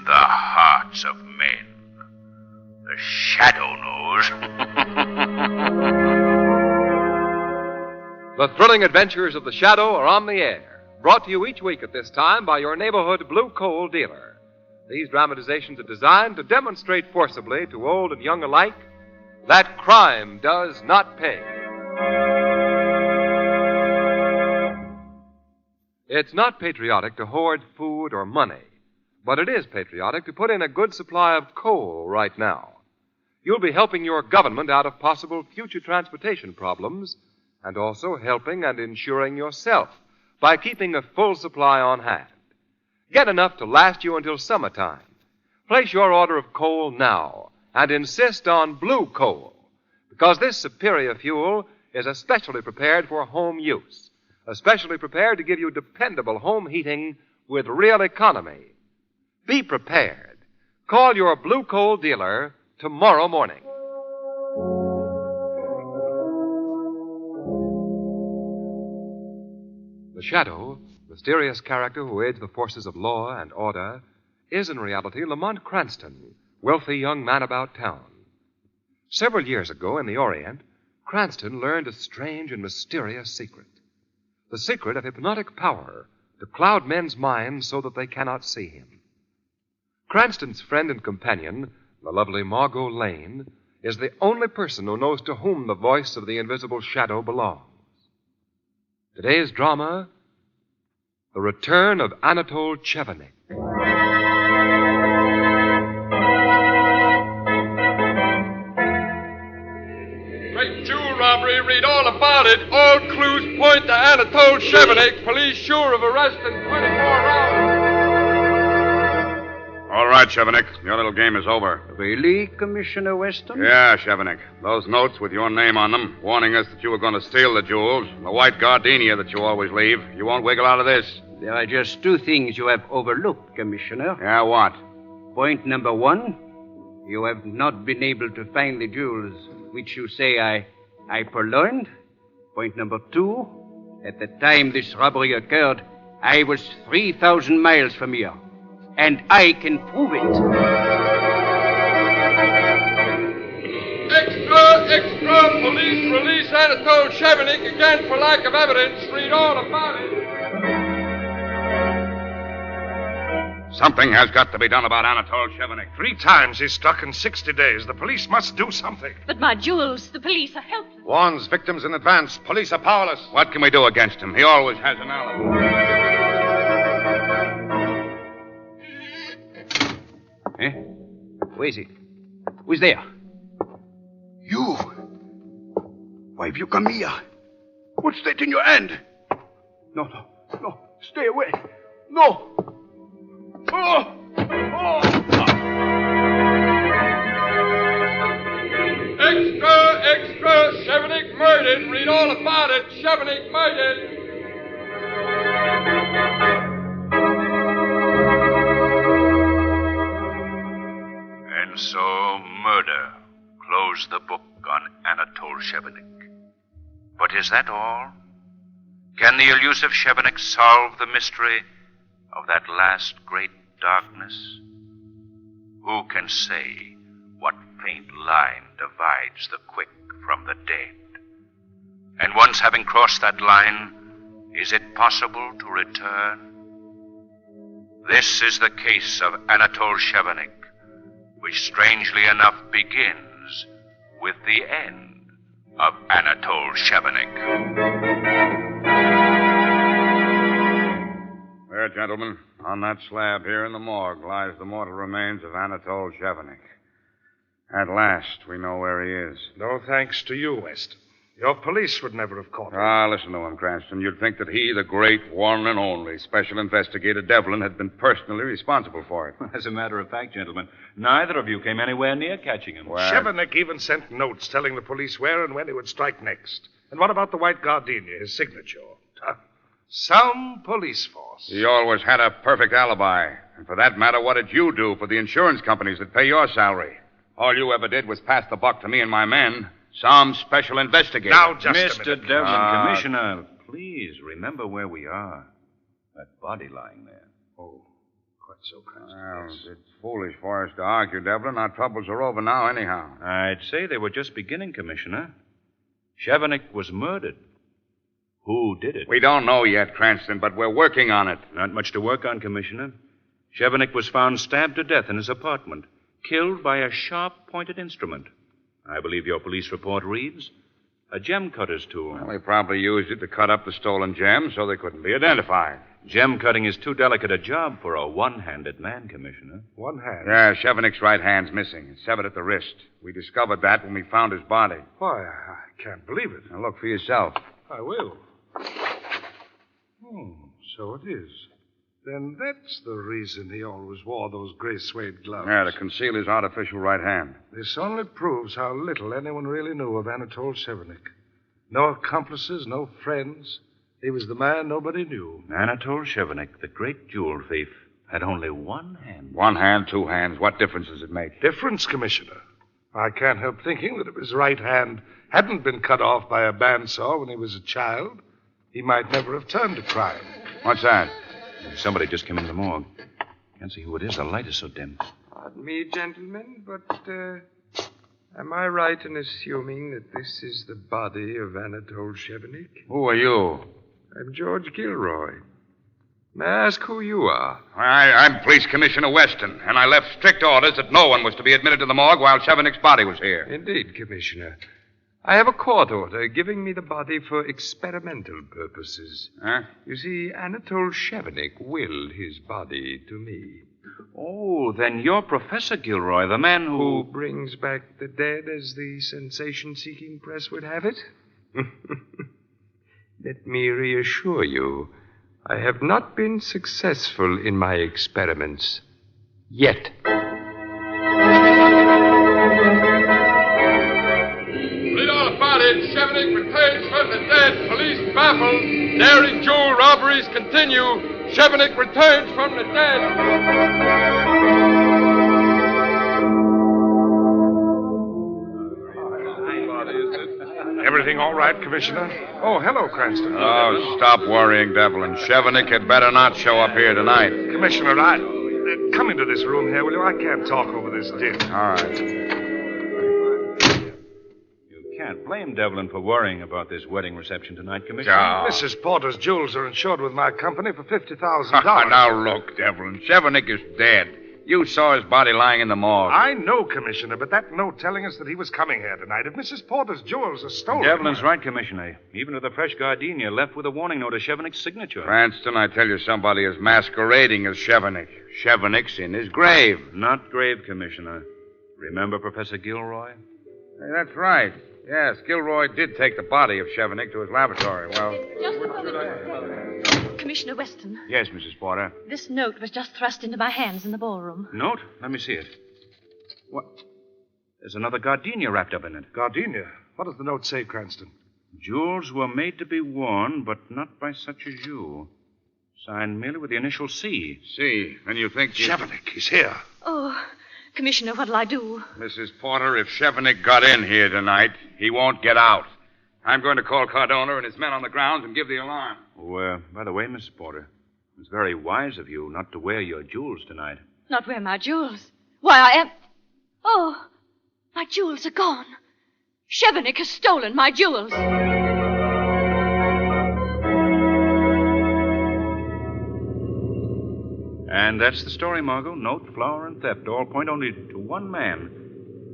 the hearts of men. The Shadow knows. The thrilling adventures of the Shadow are on the air, brought to you each week at this time by your neighborhood blue coal dealer. These dramatizations are designed to demonstrate forcibly to old and young alike that crime does not pay. It's not patriotic to hoard food or money, but it is patriotic to put in a good supply of coal right now. You'll be helping your government out of possible future transportation problems, and also helping and insuring yourself by keeping a full supply on hand. Get enough to last you until summertime. Place your order of coal now and insist on blue coal, because this superior fuel is especially prepared for home use, especially prepared to give you dependable home heating with real economy. Be prepared. Call your blue coal dealer tomorrow morning. The Shadow, mysterious character who aids the forces of law and order, is in reality Lamont Cranston, wealthy young man about town. Several years ago in the Orient, Cranston learned a strange and mysterious secret. The secret of hypnotic power to cloud men's minds so that they cannot see him. Cranston's friend and companion, the lovely Margot Lane, is the only person who knows to whom the voice of the invisible Shadow belongs. Today's drama, The Return of Anatole Chevanic. Great jewel robbery, read all about it. All clues point to Anatole Chevanic. Police sure of arrest in 24 hours. All right, Chevanic. Your little game is over. Really, Commissioner Weston? Yeah, Chevanic. Those notes with your name on them, warning us that you were going to steal the jewels, the white gardenia that you always leave. You won't wiggle out of this. There are just two things you have overlooked, Commissioner. Yeah, what? Point number one, you have not been able to find the jewels which you say I purloined. Point number two, at the time this robbery occurred, I was 3,000 miles from here. And I can prove it. Extra! Police release Anatole Chevanic again for lack of evidence. Read all about it. Something has got to be done about Anatole Chevanic. 3 times he's struck in 60 days. The police must do something. But my jewels, the police are helpless. Warns victims in advance. Police are powerless. What can we do against him? He always has an alibi. Eh? Where is he? Who's there? You? Why have you come here? What's that in your hand? No. Stay away. No. Oh! Extra! Chevanic murdered. Read all about it. Chevanic murdered. And so murder closed the book on Anatole Chevanic. But is that all? Can the elusive Chevanic solve the mystery of that last great darkness? Who can say what faint line divides the quick from the dead? And once having crossed that line, is it possible to return? This is the case of Anatole Chevanic, which strangely enough begins with the end of Anatole Chevanic. There, gentlemen, on that slab here in the morgue lies the mortal remains of Anatole Chevanic. At last, we know where he is. No thanks to you, West. Your police would never have caught him. Listen to him, Cranston. You'd think that he, the great, one and only Special Investigator Devlin, had been personally responsible for it. As a matter of fact, gentlemen, neither of you came anywhere near catching him. Well, Chevanic even sent notes telling the police where and when he would strike next. And what about the white gardenia, his signature? Some police force. He always had a perfect alibi. And for that matter, what did you do for the insurance companies that pay your salary? All you ever did was pass the buck to me and my men. Some special investigator. Now, just Mr. a minute. Devlin, Commissioner, please remember where we are. That body lying there. Oh, quite so, Cranston. Well, Yes. it's foolish for us to argue, Devlin. Our troubles are over now, anyhow. I'd say they were just beginning, Commissioner. Chevanic was murdered. Who did it? We don't know yet, Cranston, but we're working on it. Not much to work on, Commissioner. Chevanic was found stabbed to death in his apartment, killed by a sharp-pointed instrument. I believe your police report reads, a gem cutter's tool. Well, they probably used it to cut up the stolen gems so they couldn't be identified. Gem cutting is too delicate a job for a one-handed man, Commissioner. One hand. Yeah, Chevanic's right hand's missing. It's severed at the wrist. We discovered that when we found his body. Why, I can't believe it. Now look for yourself. I will. Oh, so it is. Then that's the reason he always wore those gray suede gloves. Yeah, to conceal his artificial right hand. This only proves how little anyone really knew of Anatole Chevanic. No accomplices, no friends. He was the man nobody knew. Anatole Chevanic, the great jewel thief, had only one hand. One hand, two hands. What difference does it make? Difference, Commissioner. I can't help thinking that if his right hand hadn't been cut off by a bandsaw when he was a child, he might never have turned to crime. What's that? Somebody just came into the morgue. Can't see who it is. The light is so dim. Pardon me, gentlemen, but am I right in assuming that this is the body of Anatole Chevanic? Who are you? I'm George Gilroy. May I ask who you are? I'm Police Commissioner Weston, and I left strict orders that no one was to be admitted to the morgue while Chevanic's body was here. Indeed, Commissioner. I have a court order giving me the body for experimental purposes. Huh? You see, Anatole Chevanic willed his body to me. Oh, then you're Professor Gilroy, the man Who who... brings back the dead, as the sensation-seeking press would have it? Let me reassure you, I have not been successful in my experiments. Yet. Read all about it. Chevanic returns from the dead. Police baffled. Daring jewel robberies continue. Chevanic returns from the dead. Everything all right, Commissioner? Oh, hello, Cranston. Oh, stop worrying, Devlin. Chevanic had better not show up here tonight. Commissioner, come into this room here, will you? I can't talk over this din. All right. You can't blame Devlin for worrying about this wedding reception tonight, Commissioner. Oh. Mrs. Porter's jewels are insured with my company for $50,000. Now look, Devlin. Chevanic is dead. You saw his body lying in the morgue. I know, Commissioner, but that note telling us that he was coming here tonight. If Mrs. Porter's jewels are stolen... Devlin's right, Commissioner. Even with the fresh gardenia left with a warning note of Chevanic's signature. Cranston, I tell you, somebody is masquerading as Chevanic. Chevanic's in his grave. Not grave, Commissioner. Remember Professor Gilroy? Hey, that's right. Yes, Gilroy did take the body of Chevanic to his laboratory. Well, Just before the... Commissioner Weston, yes, Mrs. Porter. this note was just thrust into my hands in the ballroom. Note? Let me see it. What? There's another gardenia wrapped up in it. Gardenia? What does the note say, Cranston? Jewels were made to be worn, but not by such as you. Signed merely with the initial C. See, then you think... Chevanic, he's here. Oh, Commissioner, what'll I do? Mrs. Porter, if Chevanic got in here tonight, he won't get out. I'm going to call Cardona and his men on the grounds and give the alarm. Oh, by the way, Mrs. Porter, it's very wise of you not to wear your jewels tonight. Not wear my jewels. Why, I am... Oh, my jewels are gone. Chevanic has stolen my jewels. And that's the story, Margot. Note, flower, and theft all point only to one man.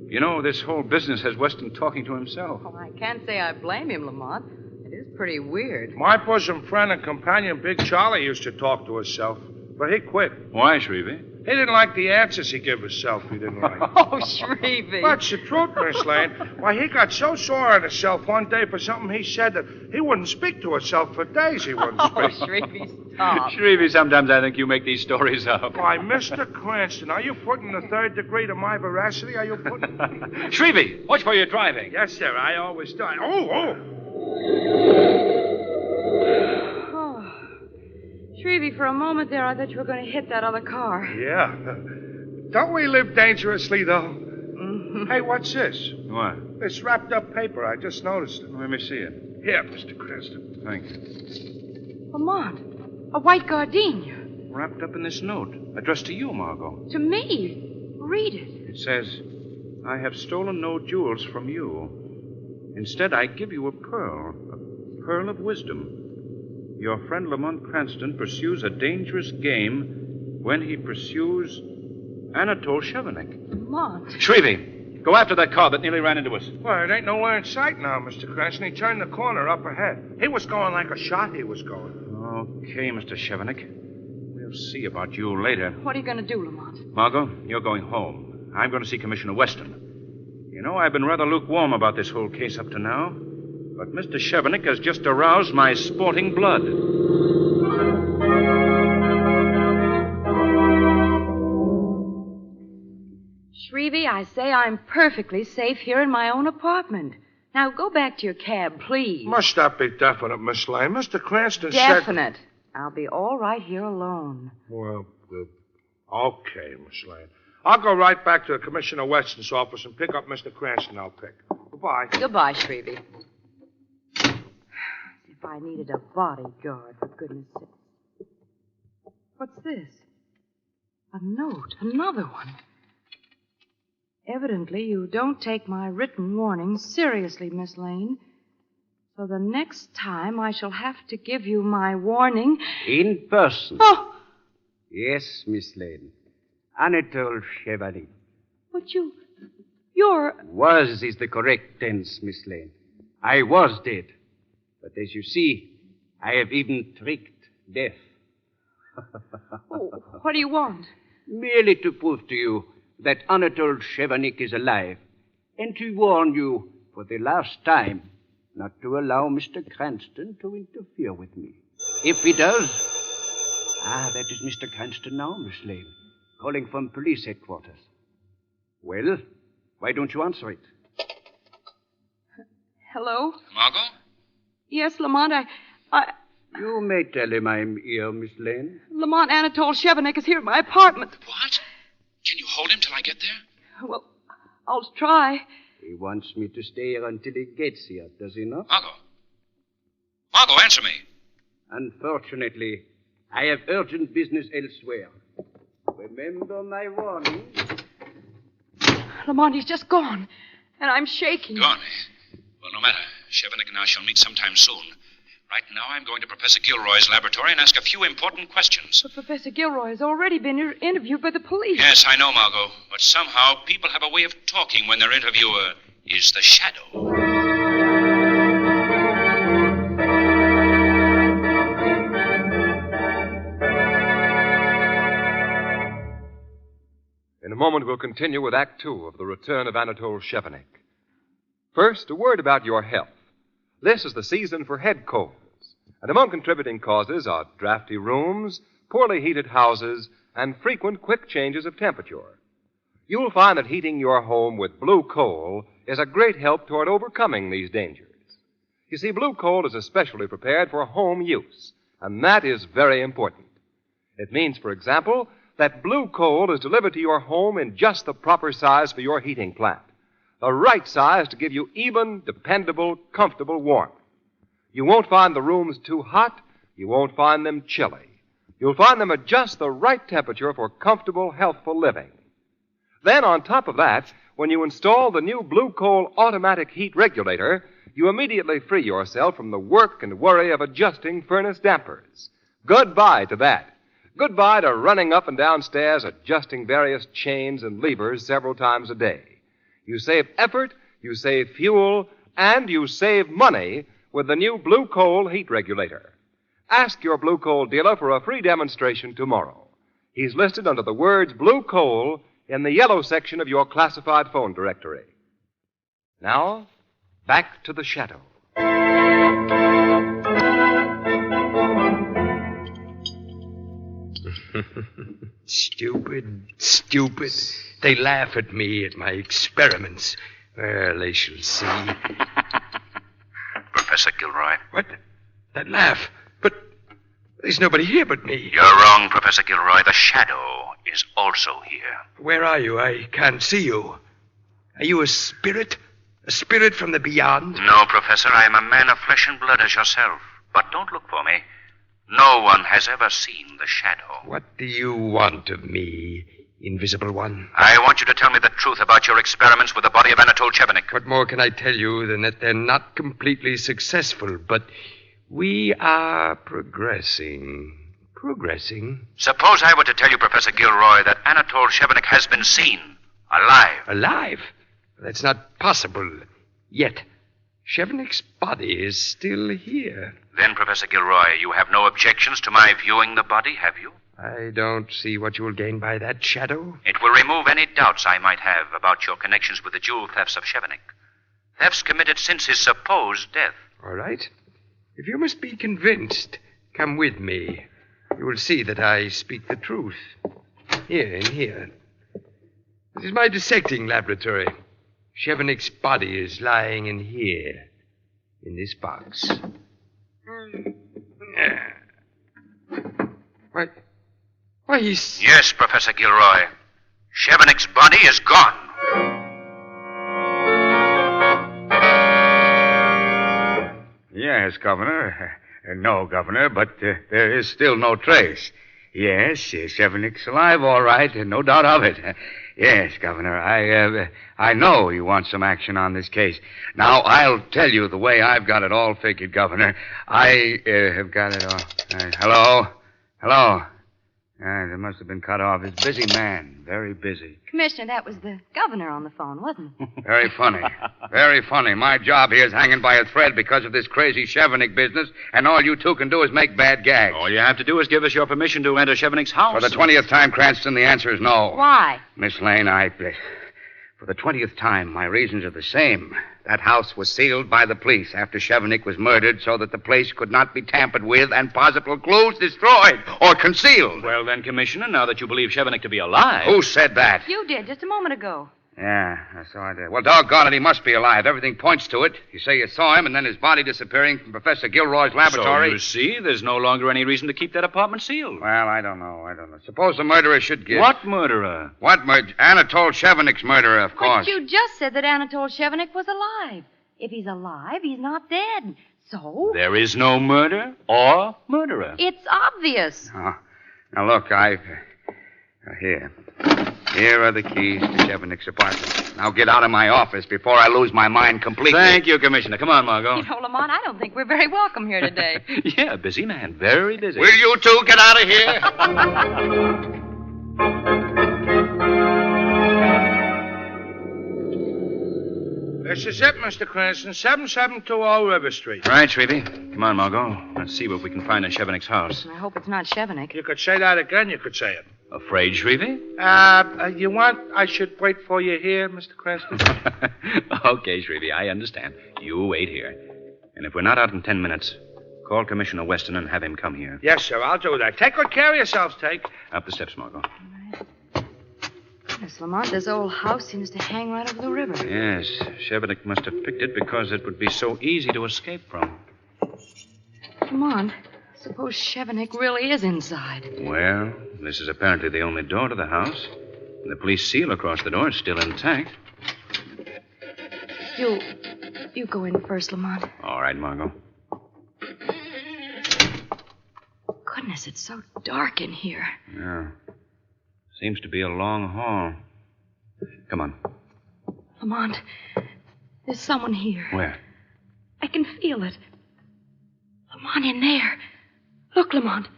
You know, this whole business has Weston talking to himself. Oh, I can't say I blame him, Lamont. It is pretty weird. My bosom friend and companion, Big Charlie, used to talk to himself, but he quit. Why, Shrevey? He didn't like the answers he gave himself. He didn't like. Oh, Shrevey. That's the truth, Miss Lane. Why, he got so sore on himself one day for something he said that he wouldn't speak to himself for days. He wouldn't Oh, speak. Shrevey, stop. Shrevey, sometimes I think you make these stories up. Why, Mr. Cranston, are you putting the third degree to my veracity? Are you putting... Shrevey, watch where you're driving. Yes, sir, I always do. Oh! Oh. Shrevey, for a moment there, I thought you were going to hit that other car. Yeah. Don't we live dangerously, though? Mm-hmm. Hey, what's this? What? This wrapped up paper. I just noticed it. Let me see it. Here, Mr. Cranston. Thank you. Lamont, a white gardenia. wrapped up in this note, addressed to you, Margot. To me? Read it. It says, I have stolen no jewels from you. Instead, I give you a pearl of wisdom. Your friend Lamont Cranston pursues a dangerous game when he pursues Anatole Chevanic. Lamont. Shrevey, go after that car that nearly ran into us. Well, it ain't nowhere in sight now, Mr. Cranston. He turned the corner up ahead. He was going like a shot, he was going. Okay, Mr. Chevanic. We'll see about you later. What are you going to do, Lamont? Margot, you're going home. I'm going to see Commissioner Weston. You know, I've been rather lukewarm about this whole case up to now. But Mr. Chevanic has just aroused my sporting blood. Shrevey, I say I'm perfectly safe here in my own apartment. Now go back to your cab, please. Must that be definite, Miss Lane? Mr. Cranston Definite. I'll be all right here alone. Well, okay, Miss Lane. I'll go right back to Commissioner Weston's office and pick up Mr. Cranston. I'll pick. Goodbye. Goodbye, Shrevey. If I needed a bodyguard, for goodness sake. What's this? A note. Another one. Evidently, you don't take my written warning seriously, Miss Lane. So the next time I shall have to give you my warning... In person. Oh! Yes, Miss Lane. Anatole Chevanic. But you're... Was is the correct tense, Miss Lane. I was dead. But as you see, I have even tricked death. Oh, what do you want? Merely to prove to you that Anatole Chevanic is alive, and to warn you, for the last time, not to allow Mr. Cranston to interfere with me. If he does... that is Mr. Cranston now, Miss Lane, calling from police headquarters. Well, why don't you answer it? Hello? Margot? Yes, Lamont, I... You may tell him I'm here, Miss Lane. Lamont Anatole Chevanic is here at my apartment. What? Can you hold him till I get there? Well, I'll try. He wants me to stay here until he gets here, does he not? Margot, answer me. Unfortunately, I have urgent business elsewhere. Remember my warning. Lamont, he's just gone, and I'm shaking. Gone, eh? Well, no matter. Chevanic and I shall meet sometime soon. Right now, I'm going to Professor Gilroy's laboratory and ask a few important questions. But Professor Gilroy has already been interviewed by the police. Yes, I know, Margot. But somehow, people have a way of talking when their interviewer is the Shadow. In a moment, we'll continue with Act Two of The Return of Anatole Chevanic. First, a word about your health. This is the season for head colds, and among contributing causes are drafty rooms, poorly heated houses, and frequent quick changes of temperature. You'll find that heating your home with blue coal is a great help toward overcoming these dangers. You see, blue coal is especially prepared for home use, and that is very important. It means, for example, that blue coal is delivered to your home in just the proper size for your heating plant. The right size to give you even, dependable, comfortable warmth. You won't find the rooms too hot. You won't find them chilly. You'll find them at just the right temperature for comfortable, healthful living. Then, on top of that, when you install the new Blue Coal automatic heat regulator, you immediately free yourself from the work and worry of adjusting furnace dampers. Goodbye to that. Goodbye to running up and down stairs adjusting various chains and levers several times a day. You save effort, you save fuel, and you save money with the new Blue Coal heat regulator. Ask your Blue Coal dealer for a free demonstration tomorrow. He's listed under the words Blue Coal in the yellow section of your classified phone directory. Now, back to the Shadow. Stupid. They laugh at me at my experiments. Well, they shall see. Professor Gilroy. What? That laugh? But there's nobody here but me. You're wrong, Professor Gilroy. The Shadow is also here. Where are you? I can't see you. Are you a spirit? A spirit from the beyond? No, Professor. I am a man of flesh and blood as yourself. But don't look for me. No one has ever seen the shadow. What do you want of me, Invisible One? I want you to tell me the truth about your experiments with the body of Anatole Chevanic. What more can I tell you than that they're not completely successful, but we are progressing. Suppose I were to tell you, Professor Gilroy, that Anatole Chevanic has been seen, alive. Alive? That's not possible. Yet, Chevanic's body is still here. Then, Professor Gilroy, you have no objections to my viewing the body, have you? I don't see what you will gain by that, Shadow. It will remove any doubts I might have about your connections with the jewel thefts of Chevanic. Thefts committed since his supposed death. All right. If you must be convinced, come with me. You will see that I speak the truth. Here, in here. This is my dissecting laboratory. Chevanic's body is lying in here, in this box. Why, he's... Yes, Professor Gilroy. Chevanic's body is gone. Yes, Governor. No, Governor, but there is still no trace. Yes, Chevanic's alive, all right, no doubt of it. Yes, Governor, I know you want some action on this case. Now, I'll tell you the way I've got it all figured, Governor. I have got it all. Hello? It must have been cut off. He's a busy man, very busy. Commissioner, that was the governor on the phone, wasn't it? Very funny. Very funny. My job here is hanging by a thread because of this crazy Chevanic business, and all you two can do is make bad gags. All you have to do is give us your permission to enter Chevanic's house. For the 20th time, Cranston, the answer is no. Why? Miss Lane, for the 20th time, my reasons are the same. That house was sealed by the police after Chevanic was murdered so that the place could not be tampered with and possible clues destroyed or concealed. Well, then, Commissioner, now that you believe Chevanic to be alive... Who said that? You did, just a moment ago. Yeah, so I did. Well, doggone it, he must be alive. Everything points to it. You say you saw him, and then his body disappearing from Professor Gilroy's laboratory. So you see, there's no longer any reason to keep that apartment sealed. Well, I don't know. Suppose the murderer should give... What murderer? What murderer? Anatole Chevanic's murderer, of course. But you just said that Anatole Chevanic was alive. If he's alive, he's not dead. So? There is no murder or murderer. It's obvious. Oh. Now, look, Here are the keys to Chevanic's apartment. Now get out of my office before I lose my mind completely. Thank you, Commissioner. Come on, Margot. You know, Lamont, I don't think we're very welcome here today. Yeah, busy man. Very busy. Will you two get out of here? This is it, Mr. Cranston. 7720 River Street. Right, Shrevey. Come on, Margot. Let's see what we can find in Chevanic's house. I hope it's not Chevanic. You could say that again, you could say it. Afraid, Shrevey? You want I should wait for you here, Mr. Cranston? Okay, Shrevey, I understand. You wait here. And if we're not out in 10 minutes, call Commissioner Weston and have him come here. Yes, sir, I'll do that. Take good care of yourselves, Take. Up the steps, Margot. Yes, Lamont, this old house seems to hang right over the river. Yes, Chevanic must have picked it because it would be so easy to escape from. Lamont, suppose Chevanic really is inside. Well, this is apparently the only door to the house. And the police seal across the door is still intact. You go in first, Lamont. All right, Margot. Goodness, it's so dark in here. Yeah. Seems to be a long hall. Come on. Lamont, there's someone here. Where? I can feel it. Lamont, in there. Look, Lamont.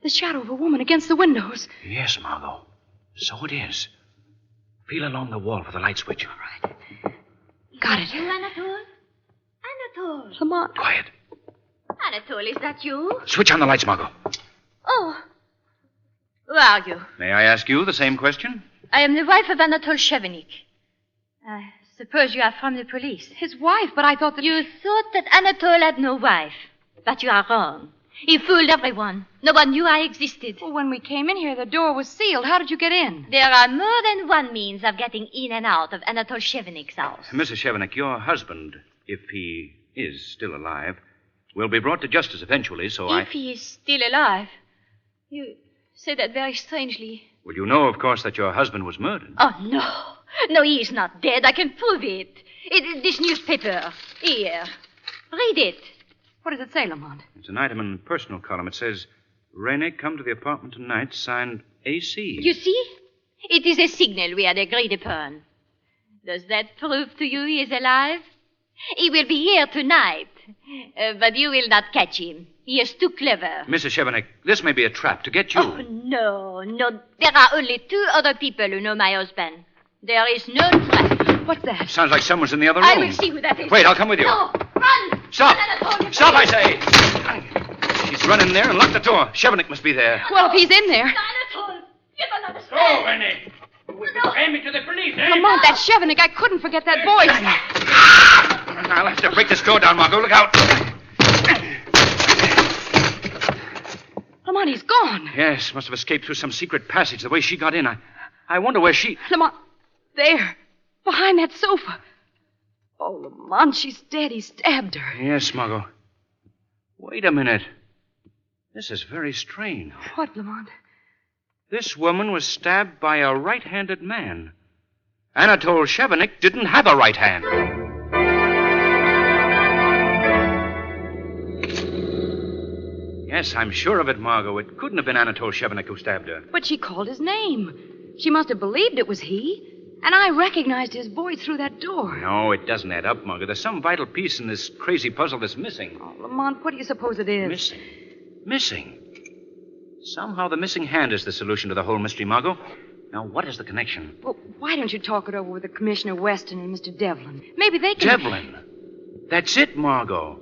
The shadow of a woman against the windows. Yes, Margot. So it is. Feel along the wall for the light switch. All right. Got it. You, Anatole? Anatole. Lamont. Quiet. Anatole, is that you? Switch on the lights, Margot. Oh. Who are you? May I ask you the same question? I am the wife of Anatole Chevanic. I suppose you are from the police. His wife, but I thought that... You thought that Anatole had no wife. But you are wrong. He fooled everyone. No one knew I existed. Well, when we came in here, the door was sealed. How did you get in? There are more than one means of getting in and out of Anatole Chevanic's house. Mrs. Chevanic, your husband, if he is still alive, will be brought to justice eventually, so If he is still alive? You say that very strangely. Well, you know, of course, that your husband was murdered. Oh, no. No, he is not dead. I can prove it. This newspaper. Here. Read it. What does it say, Lamont? It's an item in the personal column. It says, Rene, come to the apartment tonight, signed AC. You see? It is a signal we had agreed upon. Does that prove to you he is alive? He will be here tonight, but you will not catch him. He is too clever. Mrs. Chevanic, this may be a trap to get you. Oh, no. There are only 2 other people who know my husband. There is no trap. What's that? Sounds like someone's in the other room. I will see who that is. Wait, I'll come with you. No, run! Stop! Anatole, Stop, I say! She's run in there and locked the door. Chevanic must be there. Well, if he's in there. Anatole, you don't understand. Oh, Rene. You will betray me to the police, eh? Lamont, that Chevanic, I couldn't forget that voice. I'll have to break this door down, Margot. Look out. Lamont, he's gone. Yes, must have escaped through some secret passage the way she got in. I wonder where she... Lamont, there, behind that sofa. Oh, Lamont, she's dead. He stabbed her. Yes, Margot. Wait a minute. This is very strange. What, Lamont? This woman was stabbed by a right-handed man. Anatole Chevanic didn't have a right hand. Yes, I'm sure of it, Margot. It couldn't have been Anatole Chevanic who stabbed her. But she called his name. She must have believed it was he. And I recognized his voice through that door. No, it doesn't add up, Margot. There's some vital piece in this crazy puzzle that's missing. Oh, Lamont, what do you suppose it is? Missing? Missing? Somehow the missing hand is the solution to the whole mystery, Margot. Now, what is the connection? Well, why don't you talk it over with the Commissioner Weston and Mr. Devlin? Maybe they can... Devlin? That's it, Margot.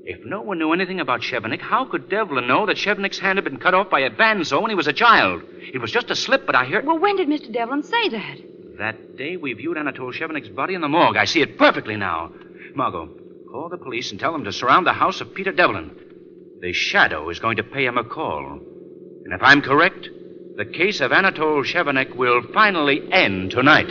If no one knew anything about Chevanic, how could Devlin know that Chevanic's hand had been cut off by a bandsaw when he was a child? It was just a slip, but I heard... Well, when did Mr. Devlin say that? That day we viewed Anatole Chevanic's body in the morgue. I see it perfectly now. Margot, call the police and tell them to surround the house of Peter Devlin. The Shadow is going to pay him a call. And if I'm correct, the case of Anatole Chevanic will finally end tonight.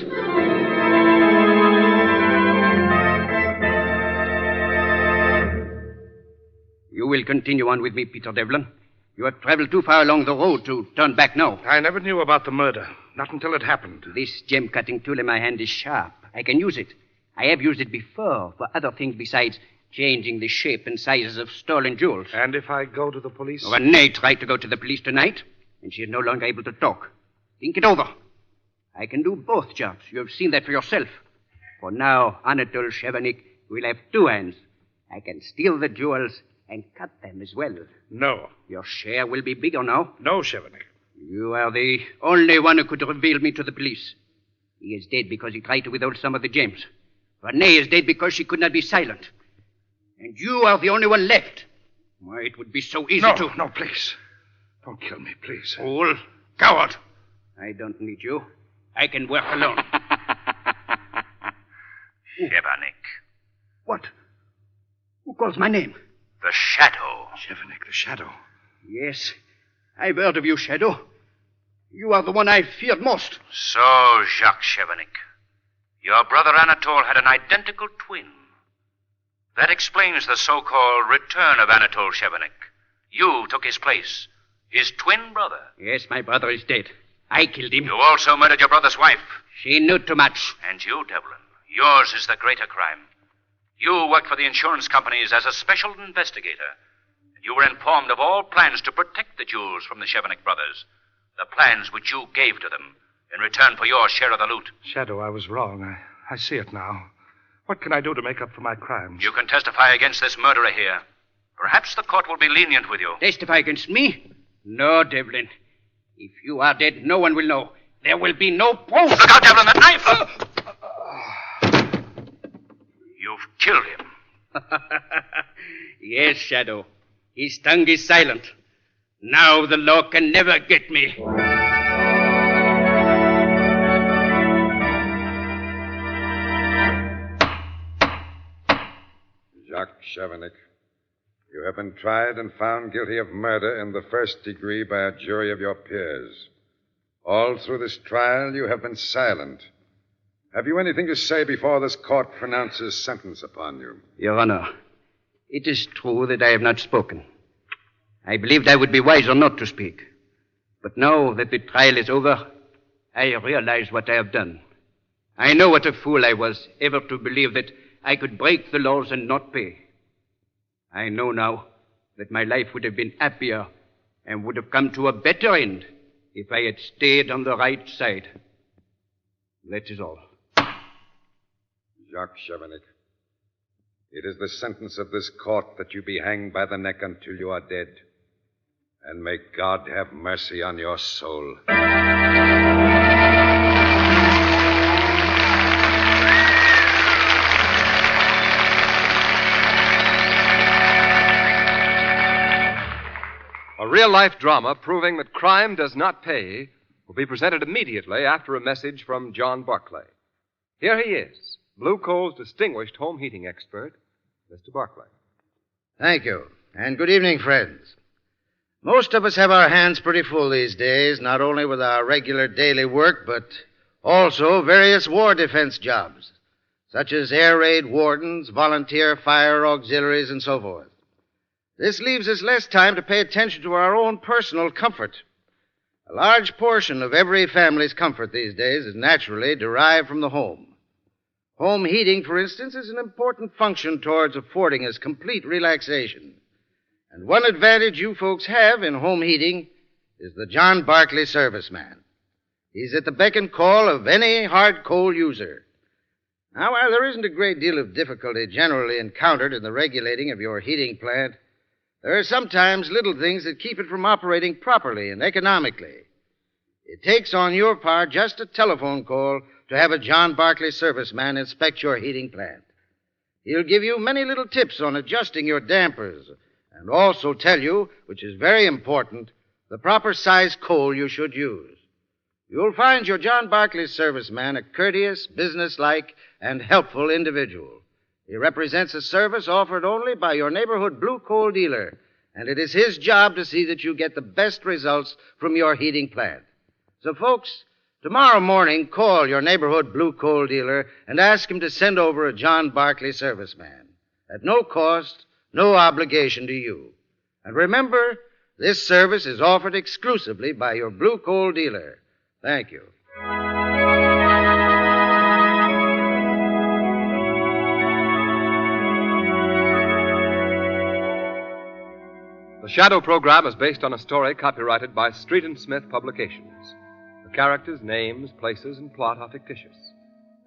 You will continue on with me, Peter Devlin. You have traveled too far along the road to turn back now. I never knew about the murder. Not until it happened. This gem-cutting tool in my hand is sharp. I can use it. I have used it before for other things besides changing the shape and sizes of stolen jewels. And if I go to the police? Renee tried to go to the police tonight, and she is no longer able to talk. Think it over. I can do both jobs. You have seen that for yourself. For now, Anatole Chevanic will have 2 hands. I can steal the jewels and cut them as well. No. Your share will be bigger now. No, Chevanic. You are the only one who could reveal me to the police. He is dead because he tried to withhold some of the gems. Renee is dead because she could not be silent. And you are the only one left. Why, it would be so easy to... No, please. Don't kill me, please. Fool. Coward. I don't need you. I can work alone. Chevanic. What? Who calls my name? The Shadow. Chevanic, the Shadow. Yes. I've heard of you, Shadow. You are the one I feared most. So, Jacques Chevanic, your brother Anatole had an identical twin. That explains the so-called Return of Anatole Chevanic. You took his place. His twin brother. Yes, my brother is dead. I killed him. You also murdered your brother's wife. She knew too much. And you, Devlin, yours is the greater crime. You worked for the insurance companies as a special investigator. You were informed of all plans to protect the jewels from the Chevanic brothers. The plans which you gave to them in return for your share of the loot. Shadow, I was wrong. I see it now. What can I do to make up for my crimes? You can testify against this murderer here. Perhaps the court will be lenient with you. Testify against me? No, Devlin. If you are dead, no one will know. There will be no proof. Look out, Devlin, that knife! You've killed him. Yes, Shadow. His tongue is silent. Now the law can never get me. Jacques Chevanic, you have been tried and found guilty of murder in the 1st degree by a jury of your peers. All through this trial, you have been silent. Have you anything to say before this court pronounces sentence upon you? Your Honor, it is true that I have not spoken. I believed I would be wiser not to speak. But now that the trial is over, I realize what I have done. I know what a fool I was ever to believe that I could break the laws and not pay. I know now that my life would have been happier and would have come to a better end if I had stayed on the right side. That is all. Jacques Chevanic, it is the sentence of this court that you be hanged by the neck until you are dead. And may God have mercy on your soul. A real-life drama proving that crime does not pay will be presented immediately after a message from John Barclay. Here he is, Blue Coal's distinguished home heating expert, Mr. Barclay. Thank you, and good evening, friends. Most of us have our hands pretty full these days, not only with our regular daily work, but also various war defense jobs, such as air raid wardens, volunteer fire auxiliaries, and so forth. This leaves us less time to pay attention to our own personal comfort. A large portion of every family's comfort these days is naturally derived from the home. Home heating, for instance, is an important function towards affording us complete relaxation. And one advantage you folks have in home heating is the John Barclay serviceman. He's at the beck and call of any hard coal user. Now, while there isn't a great deal of difficulty generally encountered in the regulating of your heating plant, there are sometimes little things that keep it from operating properly and economically. It takes on your part just a telephone call to have a John Barclay serviceman inspect your heating plant. He'll give you many little tips on adjusting your dampers and also tell you, which is very important, the proper size coal you should use. You'll find your John Barclay serviceman a courteous, businesslike, and helpful individual. He represents a service offered only by your neighborhood blue coal dealer, and it is his job to see that you get the best results from your heating plant. So, folks, tomorrow morning, call your neighborhood blue coal dealer and ask him to send over a John Barclay serviceman. At no cost, no obligation to you. And remember, this service is offered exclusively by your blue coal dealer. Thank you. The Shadow program is based on a story copyrighted by Street and Smith Publications. The characters, names, places, and plot are fictitious.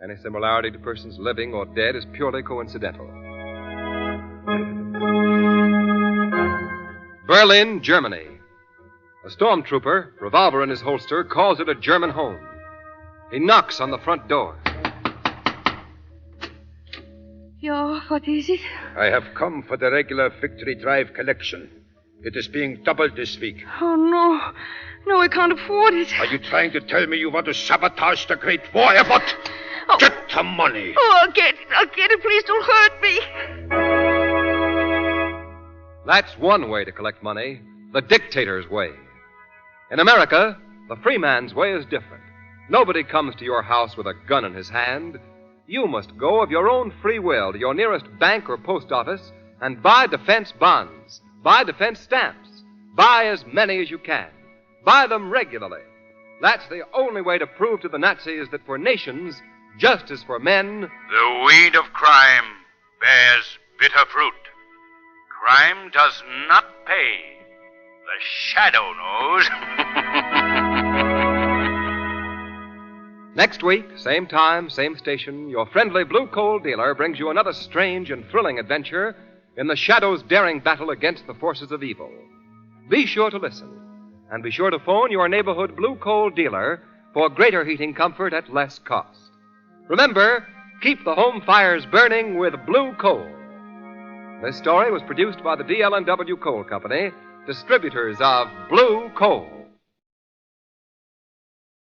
Any similarity to persons living or dead is purely coincidental. Berlin, Germany. A stormtrooper, revolver in his holster, calls it a German home. He knocks on the front door. Yeah, what is it? I have come for the regular Victory Drive collection. It is being doubled this week. Oh, no. No, I can't afford it. Are you trying to tell me you want to sabotage the great war effort? Oh. Get the money. Oh, I'll get it. I'll get it. Please don't hurt me. That's one way to collect money, the dictator's way. In America, the free man's way is different. Nobody comes to your house with a gun in his hand. You must go of your own free will to your nearest bank or post office and buy defense bonds. Buy defense stamps. Buy as many as you can. Buy them regularly. That's the only way to prove to the Nazis that for nations, just as for men, the weed of crime bears bitter fruit. Crime does not pay. The Shadow knows. Next week, same time, same station, your friendly blue coal dealer brings you another strange and thrilling adventure in the Shadow's daring battle against the forces of evil. Be sure to listen, and be sure to phone your neighborhood blue coal dealer for greater heating comfort at less cost. Remember, keep the home fires burning with blue coal. This story was produced by the DL&W Coal Company, distributors of Blue Coal.